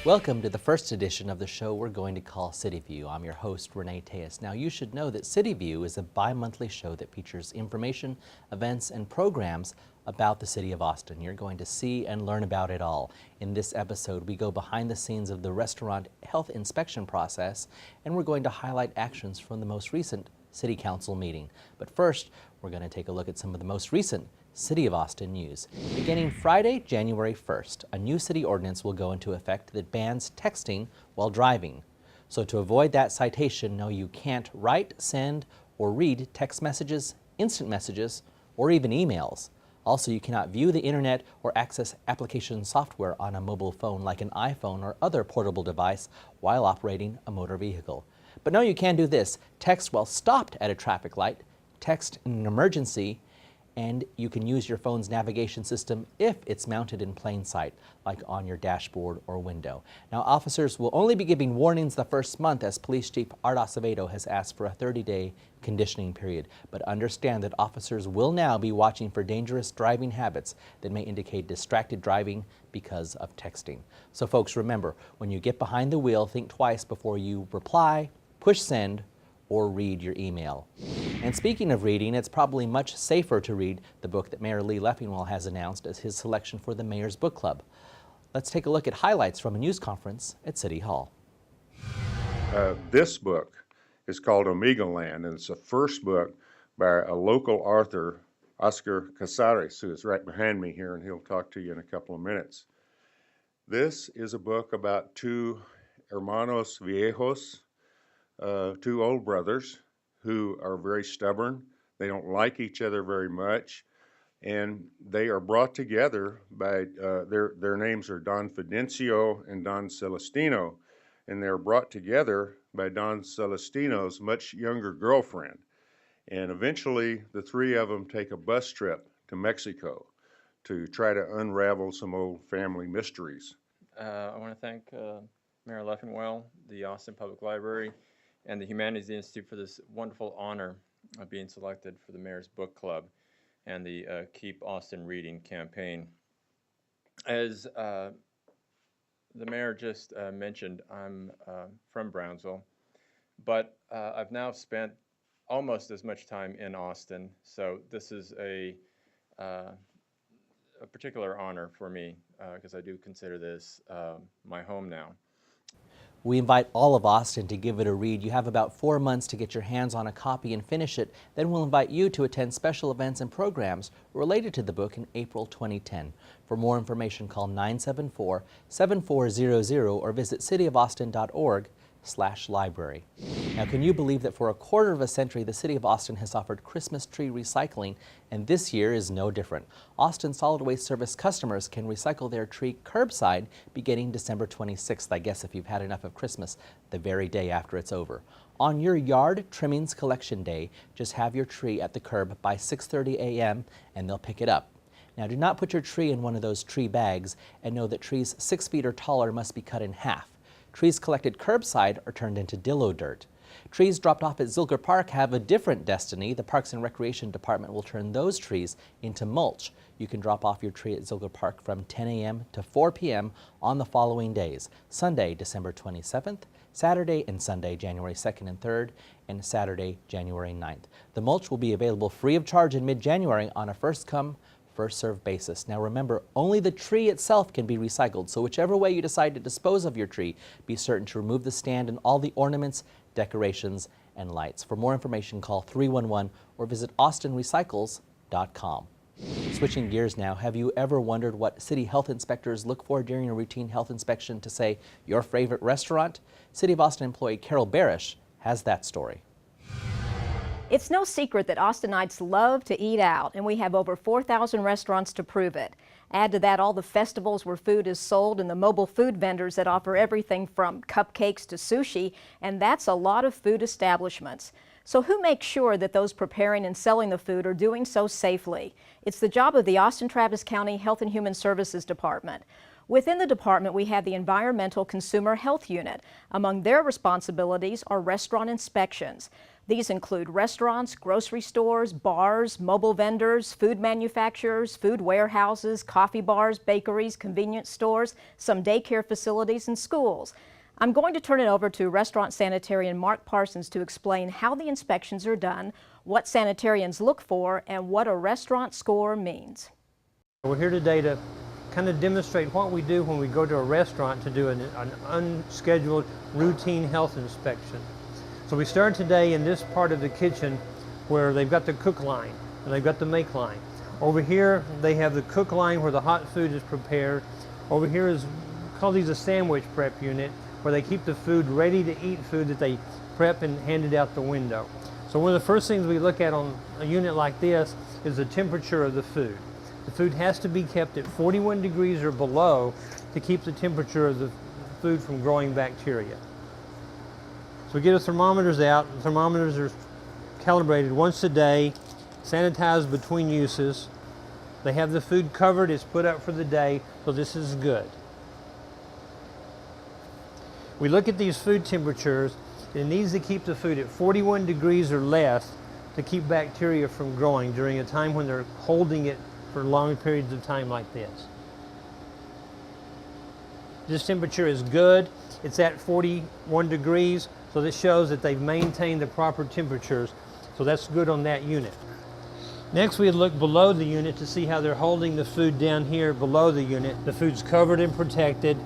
Welcome to the first edition of the show we're going to call CityView. I'm your host, Renee Tejas. Now, you should know that CityView is a bi-monthly show that features information, events, and programs about the city of Austin. You're going to see and learn about it all. In this episode, we go behind the scenes of the restaurant health inspection process, and we're going to highlight actions from the most recent City Council meeting. But first, we're going to take a look at some of the most recent City of Austin news. Beginning Friday, January 1st, a new city ordinance will go into effect that bans texting while driving. So to avoid that citation, no, you can't write, send, or read text messages, instant messages, or even emails. Also, you cannot view the internet or access application software on a mobile phone like an iPhone or other portable device while operating a motor vehicle. But no, you can do this. Text while stopped at a traffic light, text in an emergency, and you can use your phone's navigation system if it's mounted in plain sight, like on your dashboard or window. Now, officers will only be giving warnings the first month, as Police Chief Art Acevedo has asked for a 30-day conditioning period. But understand that officers will now be watching for dangerous driving habits that may indicate distracted driving because of texting. So folks, remember, when you get behind the wheel, think twice before you reply, push send, or read your email. And speaking of reading, it's probably much safer to read the book that Mayor Lee Leffingwell has announced as his selection for the Mayor's Book Club. Let's take a look at highlights from a news conference at City Hall. This book is called Omega Land, and it's the first book by a local author, Oscar Casares, who is right behind me here, and he'll talk to you in a couple of minutes. This is a book about two hermanos viejos, two old brothers who are very stubborn. They don't like each other very much, and they are brought together by their names are Don Fidencio and Don Celestino, and they're brought together by Don Celestino's much younger girlfriend. And eventually the three of them take a bus trip to Mexico to try to unravel some old family mysteries. I want to thank Mayor Leffingwell, the Austin Public Library, and the Humanities Institute for this wonderful honor of being selected for the Mayor's Book Club and the Keep Austin Reading campaign. As the Mayor just mentioned, I'm from Brownsville, but I've now spent almost as much time in Austin, so this is a particular honor for me because I do consider this my home now. We invite all of Austin to give it a read. You have about 4 months to get your hands on a copy and finish it. Then we'll invite you to attend special events and programs related to the book in April 2010. For more information, call 974-7400 or visit cityofaustin.org/library. Now, can you believe that for a quarter of a century, the City of Austin has offered Christmas tree recycling, and this year is no different. Austin Solid Waste Service customers can recycle their tree curbside beginning December 26th, I guess if you've had enough of Christmas, the very day after it's over. On your yard trimmings collection day, just have your tree at the curb by 6:30 a.m. and they'll pick it up. Now, do not put your tree in one of those tree bags, and know that trees 6 feet or taller must be cut in half. Trees collected curbside are turned into dillo dirt. Trees dropped off at Zilker Park have a different destiny. The Parks and Recreation Department will turn those trees into mulch. You can drop off your tree at Zilker Park from 10 a.m. to 4 p.m. on the following days: Sunday, December 27th, Saturday and Sunday, January 2nd and 3rd, and Saturday, January 9th. The mulch will be available free of charge in mid-January on a first-come, first-served basis. Now remember, only the tree itself can be recycled, so whichever way you decide to dispose of your tree, be certain to remove the stand and all the ornaments, decorations, and lights. For more information, call 311 or visit austinrecycles.com. Switching gears now, have you ever wondered what city health inspectors look for during a routine health inspection to, say, your favorite restaurant? City of Austin employee Carol Barish has that story. It's no secret that Austinites love to eat out, and we have over 4,000 restaurants to prove it. Add to that all the festivals where food is sold and the mobile food vendors that offer everything from cupcakes to sushi, and that's a lot of food establishments. So who makes sure that those preparing and selling the food are doing so safely? It's the job of the Austin-Travis County Health and Human Services Department. Within the department, we have the Environmental Consumer Health Unit. Among their responsibilities are restaurant inspections. These include restaurants, grocery stores, bars, mobile vendors, food manufacturers, food warehouses, coffee bars, bakeries, convenience stores, some daycare facilities, and schools. I'm going to turn it over to restaurant sanitarian Mark Parsons to explain how the inspections are done, what sanitarians look for, and what a restaurant score means. We're here today to kind of demonstrate what we do when we go to a restaurant to do an unscheduled routine health inspection. So we start today in this part of the kitchen where they've got the cook line and they've got the make line. Over here they have the cook line where the hot food is prepared. Over here is, call these a sandwich prep unit, where they keep the food ready to eat food that they prep and hand it out the window. So one of the first things we look at on a unit like this is the temperature of the food. The food has to be kept at 41 degrees or below to keep the temperature of the food from growing bacteria. So we get the thermometers out. The thermometers are calibrated once a day, sanitized between uses. They have the food covered, it's put up for the day, so this is good. We look at these food temperatures. It needs to keep the food at 41 degrees or less to keep bacteria from growing during a time when they're holding it for long periods of time like this. This temperature is good. It's at 41 degrees, so this shows that they've maintained the proper temperatures, so that's good on that unit. Next, we look below the unit to see how they're holding the food down here below the unit. The food's covered and protected.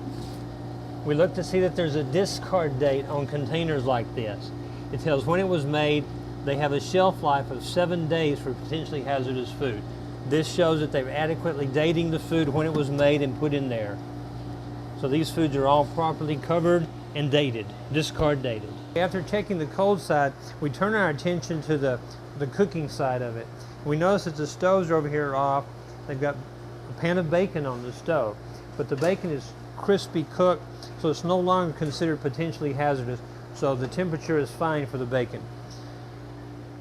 We look to see that there's a discard date on containers like this. It tells when it was made. They have a shelf life of 7 days for potentially hazardous food. This shows that they're adequately dating the food when it was made and put in there. So these foods are all properly covered and dated, discard dated. After checking the cold side, we turn our attention to the cooking side of it. We notice that the stoves over here are off. They've got a pan of bacon on the stove, but the bacon is crispy cooked, so it's no longer considered potentially hazardous, so the temperature is fine for the bacon.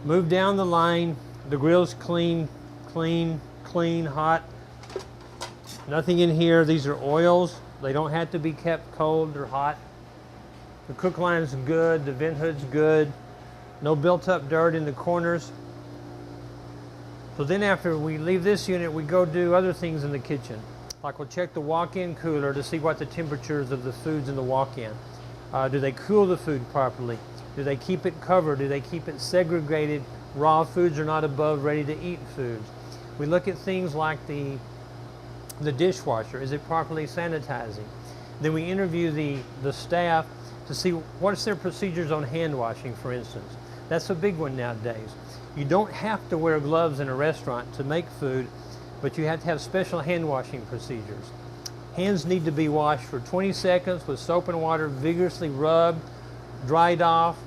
Move down the line, the grill's clean, hot. Nothing in here. These are oils. They don't have to be kept cold or hot. The cook line's good, the vent hood's good. No built up dirt in the corners. So then after we leave this unit, we go do other things in the kitchen. Like we'll check the walk-in cooler to see what the temperatures of the foods in the walk-in. Do they cool the food properly? Do they keep it covered? Do they keep it segregated? Raw foods are not above ready-to-eat foods. We look at things like the dishwasher. Is it properly sanitizing? Then we interview the staff to see what's their procedures on hand washing, for instance. That's a big one nowadays. You don't have to wear gloves in a restaurant to make food, but you have to have special hand washing procedures. Hands need to be washed for 20 seconds with soap and water, vigorously rubbed, dried off,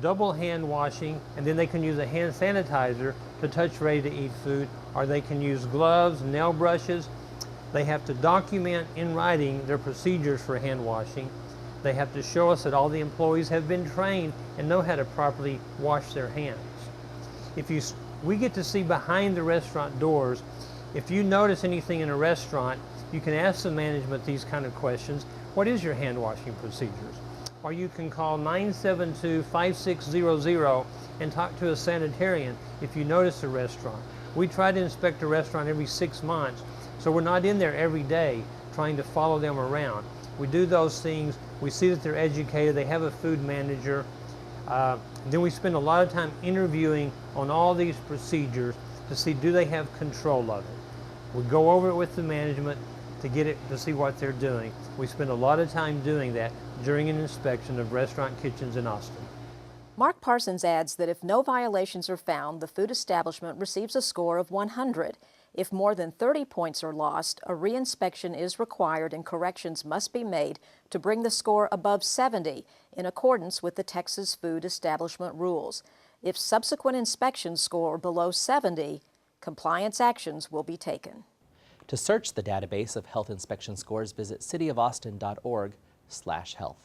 double hand washing, and then they can use a hand sanitizer to touch ready-to-eat food, or they can use gloves, nail brushes. They have to document in writing their procedures for hand washing. They have to show us that all the employees have been trained and know how to properly wash their hands. We get to see behind the restaurant doors. If you notice anything in a restaurant, you can ask the management these kind of questions. What is your hand washing procedures? Or you can call 972-5600 and talk to a sanitarian if you notice a restaurant. We try to inspect a restaurant every 6 months, so we're not in there every day trying to follow them around. We do those things. We see that they're educated. They have a food manager. Then we spend a lot of time interviewing on all these procedures to see, do they have control of it? We go over it with the management to see what they're doing. We spend a lot of time doing that during an inspection of restaurant kitchens in Austin. Mark Parsons adds that if no violations are found, the food establishment receives a score of 100. If more than 30 points are lost, a reinspection is required and corrections must be made to bring the score above 70 in accordance with the Texas Food Establishment rules. If subsequent inspections score below 70, compliance actions will be taken. To search the database of health inspection scores, visit cityofAustin.org/health.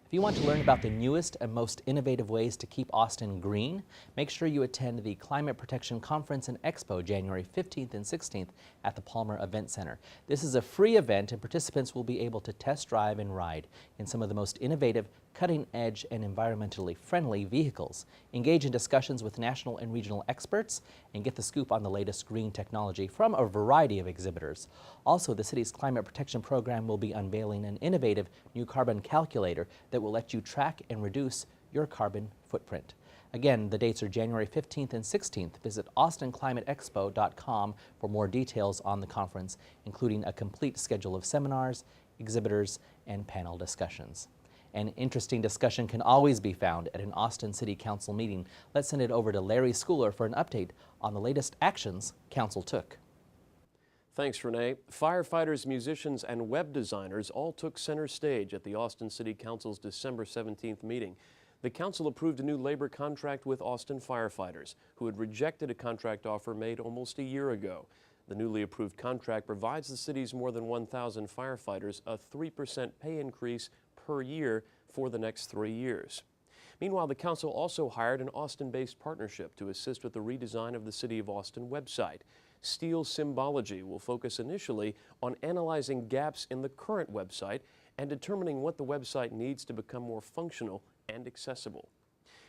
If you want to learn about the newest and most innovative ways to keep Austin green, make sure you attend the Climate Protection Conference and Expo January 15th and 16th at the Palmer Event Center. This is a free event and participants will be able to test drive and ride in some of the most innovative cutting-edge and environmentally friendly vehicles. Engage in discussions with national and regional experts and get the scoop on the latest green technology from a variety of exhibitors. Also, the city's climate protection program will be unveiling an innovative new carbon calculator that will let you track and reduce your carbon footprint. Again, the dates are January 15th and 16th. Visit austinclimateexpo.com for more details on the conference, including a complete schedule of seminars, exhibitors, and panel discussions. An interesting discussion can always be found at an Austin City Council meeting. Let's send it over to Larry Schooler for an update on the latest actions Council took. Thanks, Renee. Firefighters, musicians, and web designers all took center stage at the Austin City Council's December 17th meeting. The council approved a new labor contract with Austin firefighters, who had rejected a contract offer made almost a year ago. The newly approved contract provides the city's more than 1,000 firefighters a 3% pay increase per year for the next 3 years. Meanwhile, the council also hired an Austin-based partnership to assist with the redesign of the City of Austin website. Steel Symbology will focus initially on analyzing gaps in the current website and determining what the website needs to become more functional and accessible.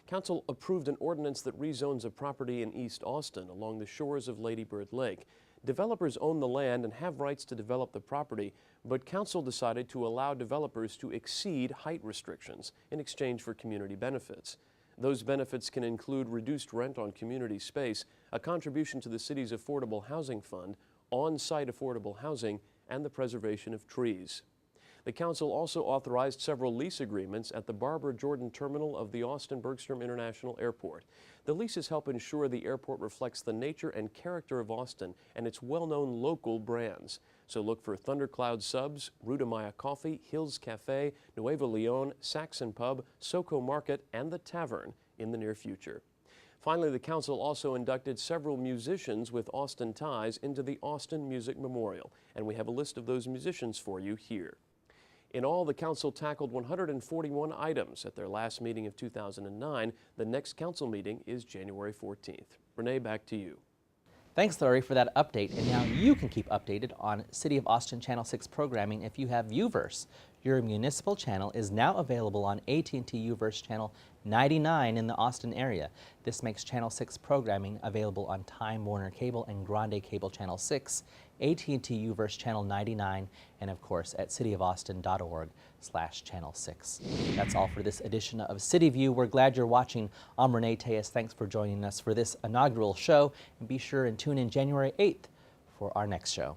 Council approved an ordinance that rezones a property in East Austin along the shores of Lady Bird Lake. Developers own the land and have rights to develop the property, but Council decided to allow developers to exceed height restrictions in exchange for community benefits. Those benefits can include reduced rent on community space, a contribution to the city's affordable housing fund, on-site affordable housing, and the preservation of trees. The council also authorized several lease agreements at the Barbara Jordan terminal of the Austin Bergstrom International Airport. The leases help ensure the airport reflects the nature and character of Austin and its well-known local brands. So look for Thundercloud Subs, Rudamaya Coffee, Hills Cafe, Nuevo Leon, Saxon Pub, Soco Market, and The Tavern in the near future. Finally, the council also inducted several musicians with Austin ties into the Austin Music Memorial, and we have a list of those musicians for you here. In all, the council tackled 141 items at their last meeting of 2009. The next council meeting is January 14th. Renee, back to you. Thanks, Larry, for that update. And now you can keep updated on City of Austin Channel 6 programming if you have Uverse. Your municipal channel is now available on AT&T Uverse Channel 99 in the Austin area. This makes Channel 6 programming available on Time Warner Cable and Grande Cable Channel 6, AT&T Uverse Channel 99, and of course at cityofaustin.org/Channel 6. That's all for this edition of CityView. We're glad you're watching. I'm Renee Tejas. Thanks for joining us for this inaugural show, and be sure and tune in January 8th for our next show.